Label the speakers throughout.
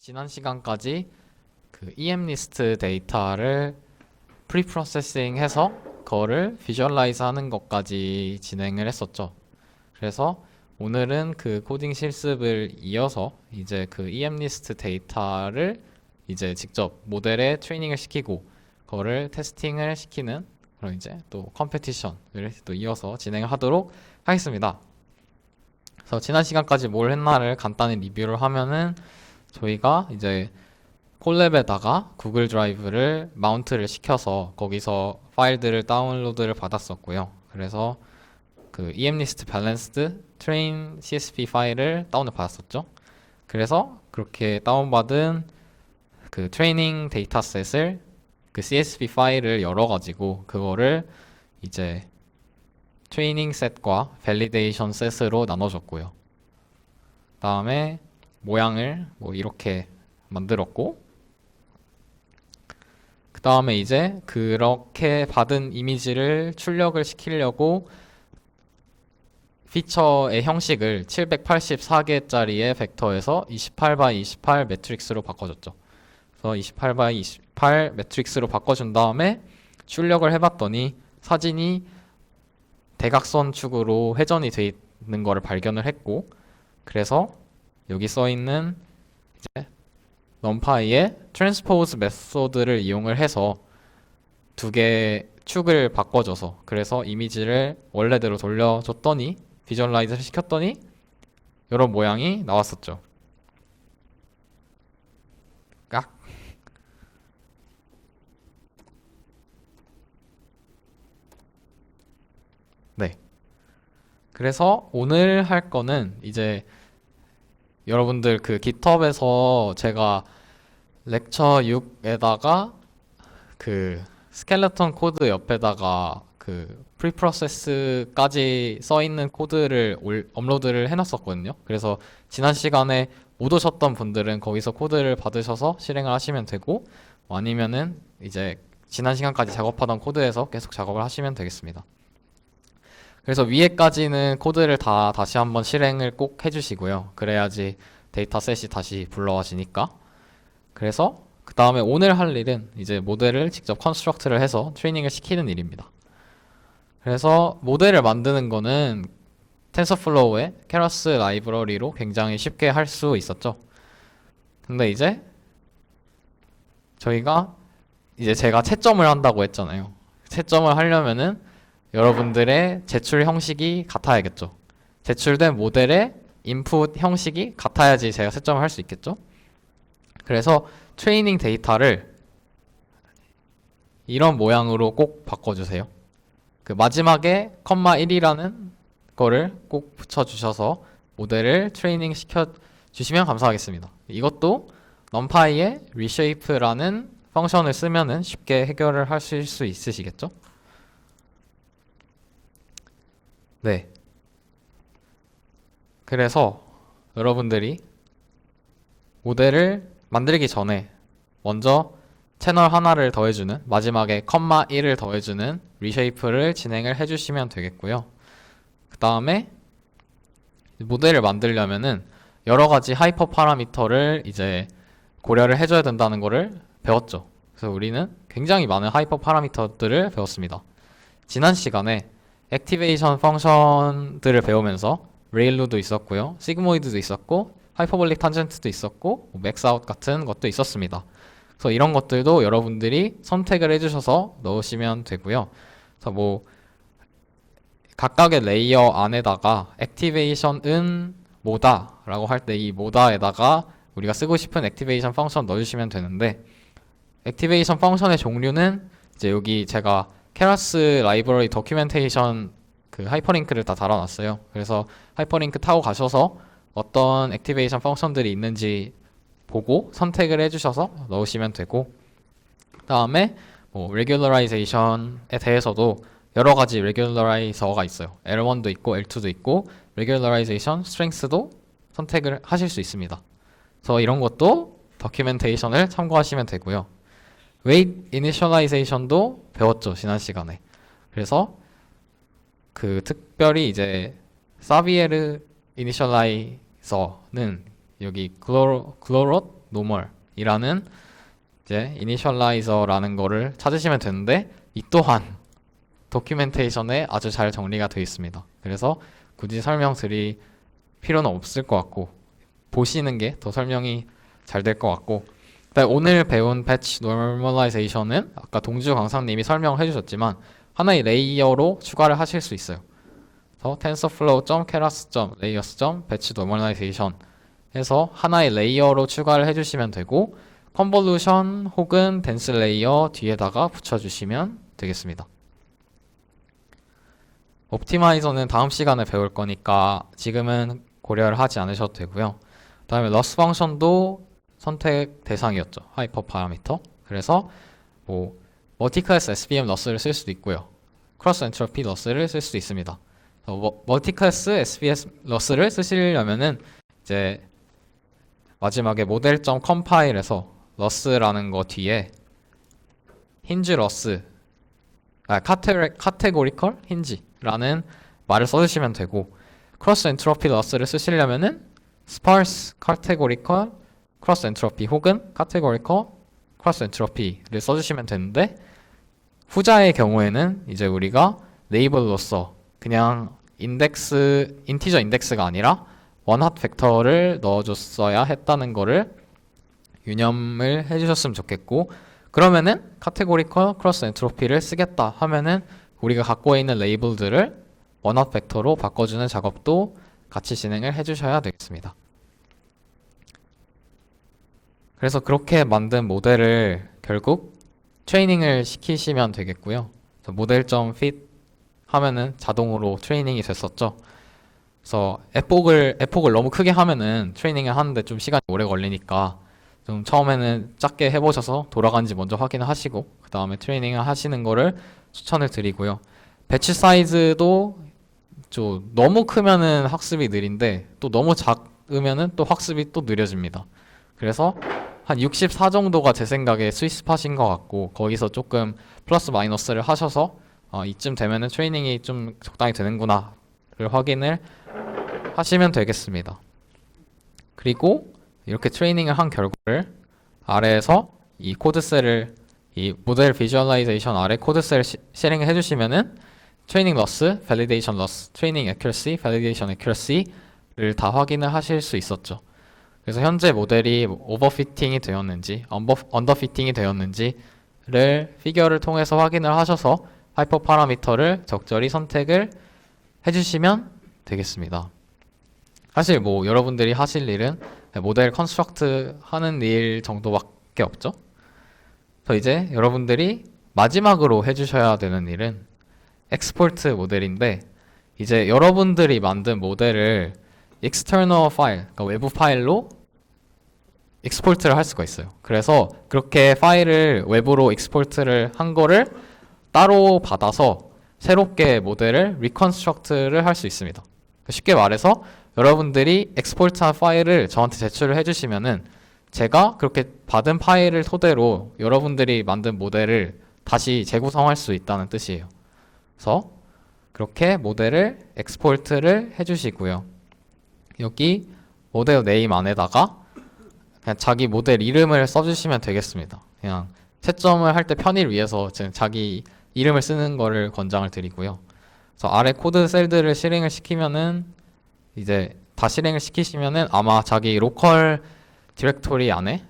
Speaker 1: 지난 시간까지 그 emList 데이터를 프리프로세싱 해서 그거를 비주얼라이즈 하는 것까지 진행을 했었죠. 그래서 오늘은 그 코딩 실습을 이어서 이제 그 emList 데이터를 이제 직접 모델에 트레이닝을 시키고 그거를 테스팅을 시키는 그런 이제 또 컴페티션을 또 이어서 진행을 하도록 하겠습니다. 그래서 지난 시간까지 뭘 했나를 간단히 리뷰를 하면은 저희가 이제 콜랩에다가 구글 드라이브를 마운트를 시켜서 거기서 파일들을 다운로드를 받았었고요. 그래서 그 emList balanced train CSV 파일을 다운을 받았었죠. 그래서 그렇게 다운받은 그 트레이닝 데이터셋을 그 CSV 파일을 열어가지고 그거를 이제 트레이닝 셋과 밸리데이션 셋으로 나눠줬고요. 다음에 모양을 뭐 이렇게 만들었고, 그 다음에 이제 그렇게 받은 이미지를 출력을 시키려고 피처의 형식을 784개짜리의 벡터에서 28x28 매트릭스로 바꿔줬죠. 그래서 28x28 매트릭스로 바꿔준 다음에 출력을 해봤더니 사진이 대각선 축으로 회전이 돼 있는 거를 발견을 했고, 그래서 여기 써있는 이제 numPy의 transpose 메소드를 이용을 해서 두 개의 축을 바꿔줘서 그래서 이미지를 원래대로 돌려줬더니 비주얼라이즈를 시켰더니 이런 모양이 나왔었죠. 깍. 네. 그래서 오늘 할 거는 이제 여러분들 그 깃허브에서 제가 렉처 6에다가 그 스켈레톤 코드 옆에다가 그 프리프로세스까지 써 있는 코드를 업로드를 해놨었거든요. 그래서 지난 시간에 못 오셨던 분들은 거기서 코드를 받으셔서 실행을 하시면 되고, 아니면은 이제 지난 시간까지 작업하던 코드에서 계속 작업을 하시면 되겠습니다. 그래서 위에까지는 코드를 다 다시 한번 실행을 꼭 해주시고요. 그래야지 데이터셋이 다시 불러와지니까. 그래서 그 다음에 오늘 할 일은 이제 모델을 직접 컨스트럭트를 해서 트레이닝을 시키는 일입니다. 그래서 모델을 만드는 거는 텐서플로우의 케러스 라이브러리로 굉장히 쉽게 할 수 있었죠. 근데 이제 저희가 이제 제가 채점을 한다고 했잖아요. 채점을 하려면은 여러분들의 제출 형식이 같아야겠죠. 제출된 모델의 인풋 형식이 같아야지 제가 채점을 할 수 있겠죠. 그래서 트레이닝 데이터를 이런 모양으로 꼭 바꿔주세요. 그 마지막에 컴마 1이라는 거를 꼭 붙여주셔서 모델을 트레이닝 시켜주시면 감사하겠습니다. 이것도 numPy의 reshape라는 펑션을 쓰면은 쉽게 해결을 하실 수 있으시겠죠? 네. 그래서 여러분들이 모델을 만들기 전에 먼저 채널 하나를 더해주는 마지막에 컴마 1을 더해주는 reshape를 진행을 해주시면 되겠고요. 그 다음에 모델을 만들려면은 여러 가지 하이퍼 파라미터를 이제 고려를 해줘야 된다는 거를 배웠죠. 그래서 우리는 굉장히 많은 하이퍼 파라미터들을 배웠습니다. 지난 시간에 액티베이션 펑션들을 배우면서 레일로도 있었고요, 시그모이드도 있었고, 하이퍼볼릭 탄젠트도 있었고, 맥스아웃 같은 것도 있었습니다. 그래서 이런 것들도 여러분들이 선택을 해주셔서 넣으시면 되고요. 그래서 뭐 각각의 레이어 안에다가 액티베이션은 뭐다라고 할 때 이 뭐다에다가 우리가 쓰고 싶은 액티베이션 펑션 넣어주시면 되는데, 액티베이션 펑션의 종류는 이제 여기 제가 케라스 라이브러리 도큐멘테이션 그 하이퍼링크를 다 달아놨어요. 그래서 하이퍼링크 타고 가셔서 어떤 액티베이션 펑션들이 있는지 보고 선택을 해주셔서 넣으시면 되고, 그 다음에 뭐 regularization에 대해서도 여러 가지 regularizer가 있어요. L1도 있고 L2도 있고 regularization strength도 선택을 하실 수 있습니다. 그래서 이런 것도 도큐멘테이션을 참고하시면 되고요. weight initialization도 배웠죠, 지난 시간에. 그래서 그 특별히 이제 사비에르 이니셜라이저는 여기 글로롯 normal이라는 이제 initialize라는 거를 찾으시면 되는데 이 또한 도큐멘테이션에 아주 잘 정리가 되어 있습니다. 그래서 굳이 설명드릴 필요는 없을 것 같고 보시는 게 더 설명이 잘 될 것 같고 오늘 배운 배치 노멀라이제이션은 아까 동주 강사님이 설명을 해주셨지만 하나의 레이어로 추가를 하실 수 있어요. 그래서 tensorflow.keras.layers.batch normalization 해서 하나의 레이어로 추가를 해주시면 되고 컨볼루션 혹은 덴스 레이어 뒤에다가 붙여주시면 되겠습니다. 옵티마이저는 다음 시간에 배울 거니까 지금은 고려를 하지 않으셔도 되고요. 그 다음에 loss 펑션도 선택 대상이었죠. 하이퍼 파라미터. 그래서 뭐 멀티클래스 SVM loss를 쓸 수도 있고요. 크로스 엔트로피 loss를 쓸 수도 있습니다. 멀티클래스 SVM loss를 쓰시려면은 이제 마지막에 model.compile.에서 loss라는 거 뒤에 hinge loss, categorical hinge라는 말을 써주시면 되고 크로스 엔트로피 loss를 쓰시려면은 sparse categorical 크로스 엔트로피 혹은 categorical 크로스 엔트로피를 써주시면 되는데 후자의 경우에는 이제 우리가 네이버로서 그냥 인티저 인덱스가 아니라 원핫 벡터를 넣어줬어야 했다는 거를 유념을 해주셨으면 좋겠고 그러면은 categorical 크로스 엔트로피를 쓰겠다 하면은 우리가 갖고 있는 레이블들을 원핫 벡터로 바꿔주는 작업도 같이 진행을 해주셔야 되겠습니다. 그래서 그렇게 만든 모델을 결국 트레이닝을 시키시면 되겠고요. 모델.fit 하면은 자동으로 트레이닝이 됐었죠. 그래서 에폭을 너무 크게 하면은 트레이닝을 하는데 좀 시간이 오래 걸리니까 좀 처음에는 작게 해보셔서 돌아가는지 먼저 확인을 하시고 그 다음에 트레이닝을 하시는 거를 추천을 드리고요. 배치 사이즈도 좀 너무 크면은 학습이 느린데 또 너무 작으면은 또 학습이 또 느려집니다. 그래서 한 64 정도가 제 생각에 스위스팟인 것 같고 거기서 조금 플러스 마이너스를 하셔서 이쯤 되면은 트레이닝이 좀 적당히 되는구나를 확인을 하시면 되겠습니다. 그리고 이렇게 트레이닝을 한 결과를 아래에서 이 코드셀을 이 모델 비주얼라이제이션 아래 코드셀을 쉐링을 해주시면은 트레이닝 러스, 밸리데이션 러스, 트레이닝 애큐러시, 밸리데이션 애큐러시를 다 확인을 하실 수 있었죠. 그래서 현재 모델이 오버피팅이 되었는지 언더피팅이 되었는지를 피겨를 통해서 확인을 하셔서 하이퍼 파라미터를 적절히 선택을 해주시면 되겠습니다. 사실 뭐 여러분들이 하실 일은 모델 컨스트럭트 하는 일 정도밖에 없죠. 그래서 이제 여러분들이 마지막으로 해주셔야 되는 일은 엑스포트 모델인데 이제 여러분들이 만든 모델을 external 파일, 그러니까 외부 파일로 익스포트를 할 수가 있어요. 그래서 그렇게 파일을 외부로 익스포트를 한 거를 따로 받아서 새롭게 모델을 리컨스트럭트를 할 수 있습니다. 쉽게 말해서 여러분들이 엑스포트한 파일을 저한테 제출을 해주시면은 제가 그렇게 받은 파일을 토대로 여러분들이 만든 모델을 다시 재구성할 수 있다는 뜻이에요. 그래서 그렇게 모델을 엑스포트를 해주시고요. 여기 모델 네임 안에다가 그냥 자기 모델 이름을 써주시면 되겠습니다. 그냥 채점을 할 때 편의를 위해서 자기 이름을 쓰는 거를 권장을 드리고요. 그래서 아래 코드 셀들을 실행을 시키면은 이제 다 실행을 시키시면은 아마 자기 로컬 디렉토리 안에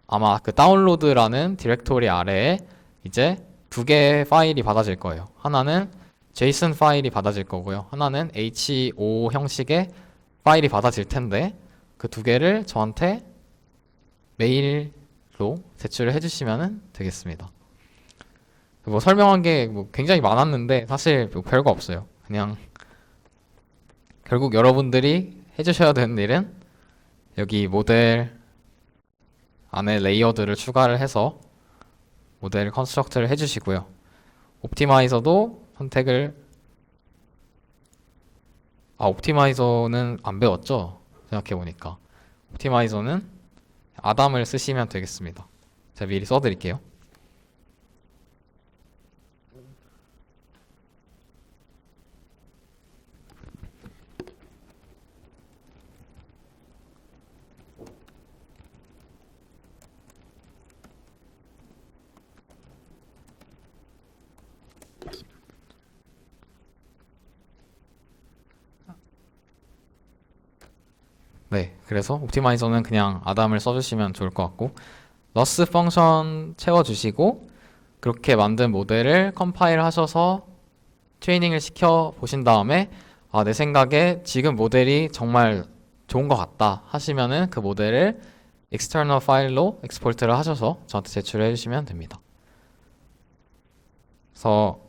Speaker 1: 아마 그 다운로드라는 디렉토리 아래에 이제 두 개의 파일이 받아질 거예요. 하나는 JSON 파일이 받아질 거고요. 하나는 HO 형식의 파일이 받아질 텐데 그 두 개를 저한테 메일로 제출을 해주시면 되겠습니다. 뭐 설명한 게 뭐 굉장히 많았는데 사실 뭐 별거 없어요. 그냥 결국 여러분들이 해주셔야 되는 일은 여기 모델 안에 레이어들을 추가를 해서 모델 컨스트럭트를 해주시고요. 옵티마이저도 선택을 옵티마이저는 안 배웠죠? 생각해보니까 옵티마이저는 아담을 쓰시면 되겠습니다. 제가 미리 써드릴게요. 네, 그래서 옵티마이저는 그냥 아담을 써주시면 좋을 것 같고 러스 펑션 채워주시고 그렇게 만든 모델을 컴파일 하셔서 트레이닝을 시켜 보신 다음에 아, 내 생각에 지금 모델이 정말 좋은 것 같다 하시면은 그 모델을 external 파일로 엑스포트를 하셔서 저한테 제출해 주시면 됩니다. 그래서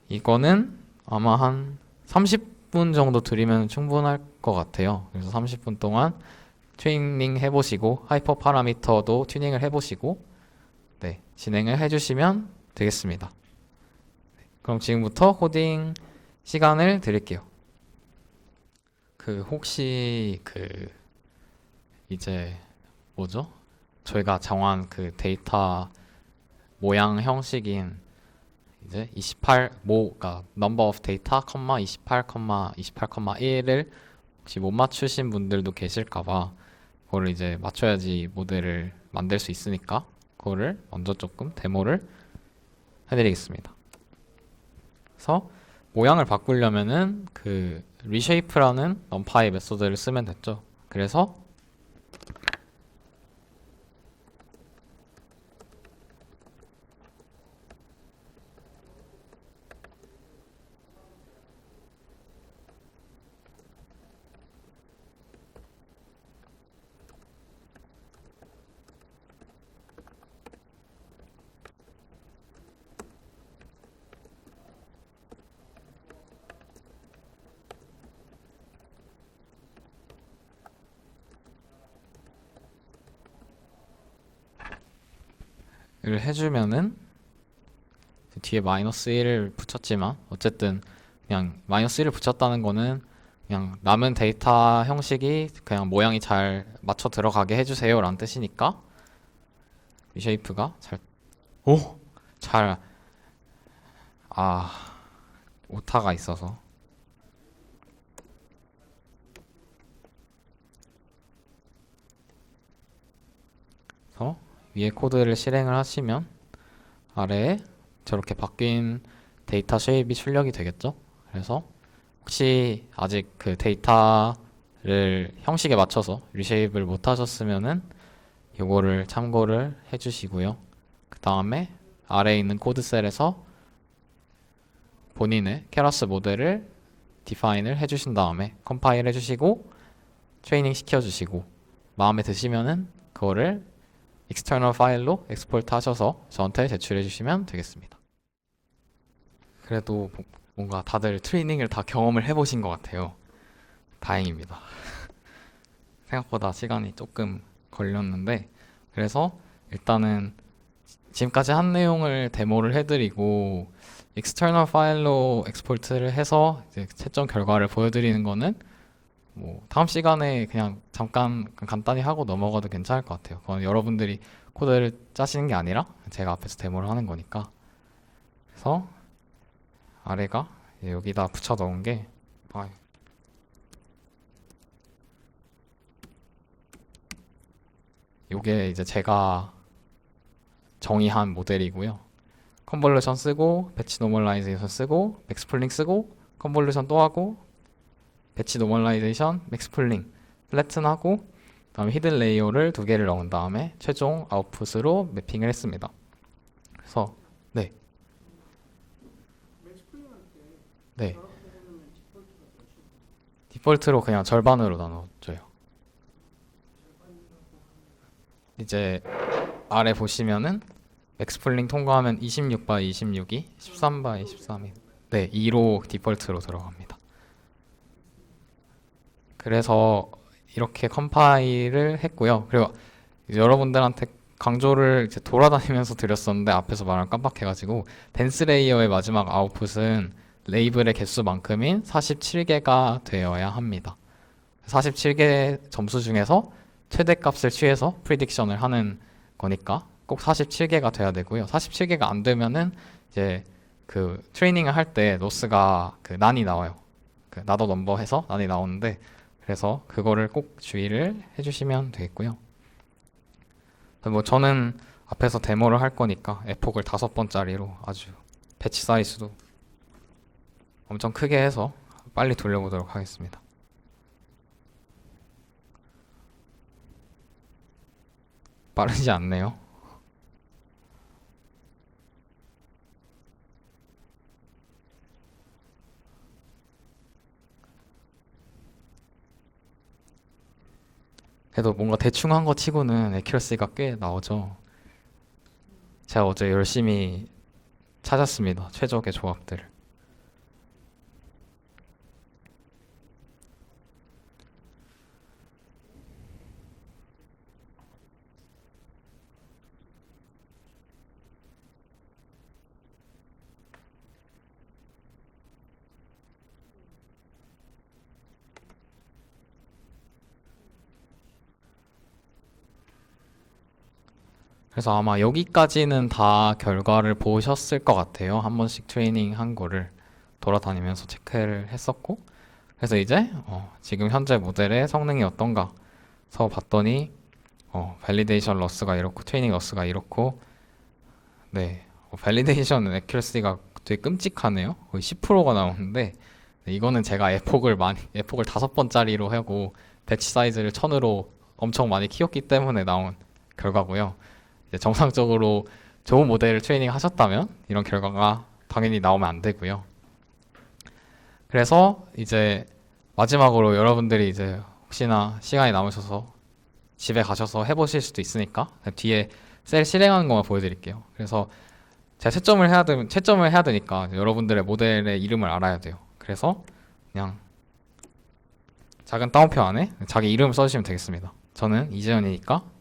Speaker 1: 이거는 아마 한 30분 정도 드리면 충분할 것 같아요. 그래서 30분 동안 트레이닝 해보시고 하이퍼 파라미터도 튜닝을 해보시고 네, 진행을 해주시면 되겠습니다. 그럼 지금부터 코딩 시간을 드릴게요. 그 혹시 그 이제 뭐죠? 저희가 정한 그 데이터 모양 형식인 이제 28모가 number of data, 28, 28,1을 혹시 못 맞추신 분들도 계실까봐 그거를 이제 맞춰야지 모델을 만들 수 있으니까 그거를 먼저 조금 데모를 해드리겠습니다. 그래서 모양을 바꾸려면은 그 reshape라는 numpy 메소드를 쓰면 됐죠. 그래서 를 해주면은 뒤에 마이너스 1을 붙였지만 어쨌든 그냥 마이너스 1을 붙였다는 거는 그냥 남은 데이터 형식이 그냥 모양이 잘 맞춰 들어가게 해주세요 라는 뜻이니까 리쉐이프가 잘, 아, 오타가 있어서 그래서 위에 코드를 실행을 하시면 아래에 저렇게 바뀐 데이터 쉐입이 출력이 되겠죠. 그래서 혹시 아직 그 데이터를 형식에 맞춰서 리쉐입을 못 하셨으면은 요거를 참고를 해주시고요. 그 다음에 아래에 있는 코드 셀에서 본인의 케라스 모델을 디파인을 해주신 다음에 컴파일 해주시고 트레이닝 시켜주시고 마음에 드시면은 그거를 external 파일로 엑스포트 하셔서 저한테 제출해 주시면 되겠습니다. 그래도 뭔가 다들 트레이닝을 다 경험을 해보신 것 같아요. 다행입니다. 생각보다 시간이 조금 걸렸는데 그래서 일단은 지금까지 한 내용을 데모를 해드리고 external 파일로 엑스포트를 해서 이제 채점 결과를 보여드리는 거는 뭐 다음 시간에 그냥 잠깐 간단히 하고 넘어가도 괜찮을 것 같아요. 그건 여러분들이 코드를 짜시는 게 아니라 제가 앞에서 데모를 하는 거니까. 그래서 아래가 여기다 붙여 넣은 게 요게 이제 제가 정의한 모델이고요. 컨볼루션 쓰고 배치 노멀라이제이션 쓰고 맥스플링 쓰고 컨볼루션 또 하고 배치 노멀라이제이션, 맥스플링, 플래튼하고 그다음에 히든 레이어를 두 개를 넣은 다음에 최종 아웃풋으로 매핑을 했습니다. 그래서 네, 네, 디폴트로 그냥 절반으로 나눠줘요. 이제 아래 보시면은 맥스플링 통과하면 26 by 26이 13 by 13이 네, 2로 디폴트로 들어갑니다. 그래서 이렇게 컴파일을 했고요. 그리고 이제 여러분들한테 강조를 이제 돌아다니면서 드렸었는데 앞에서 말을 깜빡해가지고 댄스 레이어의 마지막 아웃풋은 레이블의 개수만큼인 47개가 되어야 합니다. 47개 점수 중에서 최대값을 취해서 프리딕션을 하는 거니까 꼭 47개가 돼야 되고요. 47개가 안 되면은 이제 그 트레이닝을 할 때 로스가 그 난이 나와요. 그 나더 넘버 해서 난이 나오는데 그래서 그거를 꼭 주의를 해주시면 되겠고요. 뭐 저는 앞에서 데모를 할 거니까 에폭을 5번짜리로 아주 배치 사이즈도 엄청 크게 해서 빨리 돌려보도록 하겠습니다. 빠르지 않네요. 그래도 뭔가 대충 한 거 치고는 애큐러시가 꽤 나오죠. 제가 어제 열심히 찾았습니다. 최적의 조합들을. 그래서 아마 여기까지는 다 결과를 보셨을 것 같아요. 한 번씩 트레이닝 한 거를 돌아다니면서 체크를 했었고. 그래서 이제 지금 현재 모델의 성능이 어떤가 서 봤더니 밸리데이션 러스가 이렇고 트레이닝 러스가 이렇고 네 밸리데이션 애큐러시가 되게 끔찍하네요. 거의 10%가 나오는데 네, 이거는 제가 에폭을 5번짜리로 하고 배치 사이즈를 1000으로 엄청 많이 키웠기 때문에 나온 결과고요. 이제 정상적으로 좋은 모델을 트레이닝 하셨다면 이런 결과가 당연히 나오면 안 되고요. 그래서 이제 마지막으로 여러분들이 이제 혹시나 시간이 남으셔서 집에 가셔서 해보실 수도 있으니까 뒤에 셀 실행하는 것만 보여드릴게요. 그래서 제가 채점을 해야 되니까 여러분들의 모델의 이름을 알아야 돼요. 그래서 그냥 작은 따옴표 안에 자기 이름 써주시면 되겠습니다. 저는 이재현이니까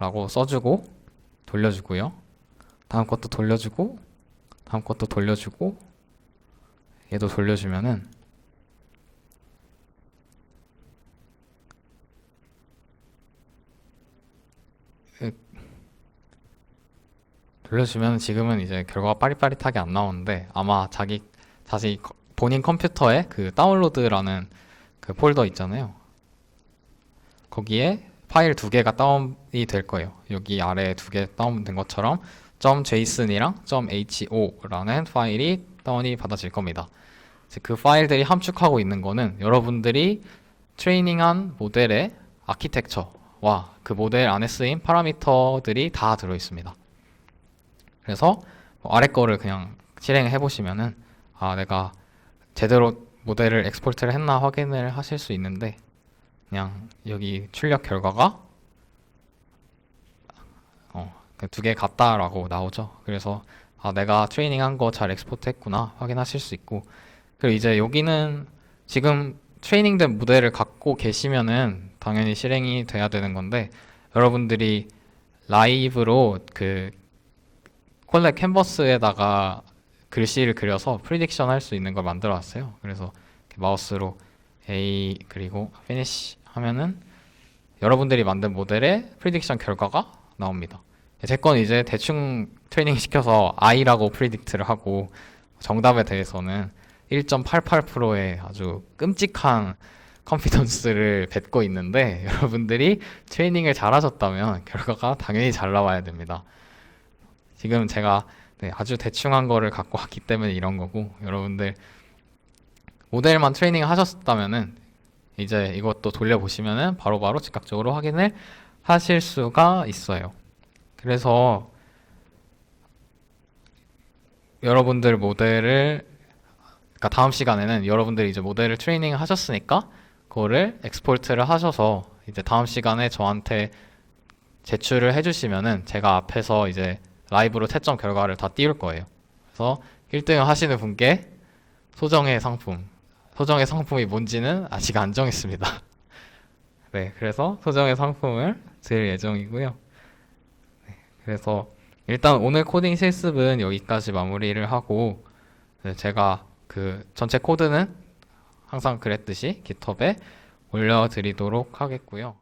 Speaker 1: 라고 써주고 돌려주고요. 다음 것도 돌려주고 다음 것도 돌려주고 얘도 돌려주면은 돌려주면 지금은 이제 결과가 빠릿빠릿하게 안 나오는데 아마 자기 본인 컴퓨터에 그 다운로드라는 그 폴더 있잖아요. 거기에 파일 2개가 다운이 될 거예요. 여기 아래에 2개 다운된 것처럼 .json이랑 .ho라는 파일이 다운이 받아질 겁니다. 그 파일들이 함축하고 있는 거는 여러분들이 트레이닝한 모델의 아키텍처와 그 모델 안에 쓰인 파라미터들이 다 들어 있습니다. 그래서 아래 거를 그냥 실행해 보시면은 내가 제대로 모델을 엑스포트를 했나 확인을 하실 수 있는데 그냥 여기 출력 결과가 2개 같다라고 나오죠. 그래서 내가 트레이닝한 거 잘 엑스포트 했구나 확인하실 수 있고 그리고 이제 여기는 지금 트레이닝된 모델을 갖고 계시면은 당연히 실행이 돼야 되는 건데 여러분들이 라이브로 그 콜렉 캔버스에다가 글씨를 그려서 프리딕션 할 수 있는 걸 만들어 왔어요. 그래서 마우스로 A 그리고 피니시 하면은 여러분들이 만든 모델의 프리딕션 결과가 나옵니다. 제 건 이제 대충 트레이닝 시켜서 I라고 프리딕트를 하고 정답에 대해서는 1.88%의 아주 끔찍한 컨피던스를 뱉고 있는데 여러분들이 트레이닝을 잘 하셨다면 결과가 당연히 잘 나와야 됩니다. 지금 제가 아주 대충 한 거를 갖고 왔기 때문에 이런 거고 여러분들 모델만 트레이닝 하셨다면은 이제 이것도 돌려보시면은 바로바로 즉각적으로 확인을 하실 수가 있어요. 그래서 여러분들 모델을 그러니까 다음 시간에는 여러분들이 이제 모델을 트레이닝 하셨으니까 그거를 엑스포트를 하셔서 이제 다음 시간에 저한테 제출을 해주시면은 제가 앞에서 이제 라이브로 채점 결과를 다 띄울 거예요. 그래서 1등 하시는 분께 소정의 상품이 뭔지는 아직 안 정했습니다. 네, 그래서 소정의 상품을 드릴 예정이고요. 네, 그래서 일단 오늘 코딩 실습은 여기까지 마무리를 하고 네, 제가 그 전체 코드는 항상 그랬듯이 깃허브에 올려드리도록 하겠고요.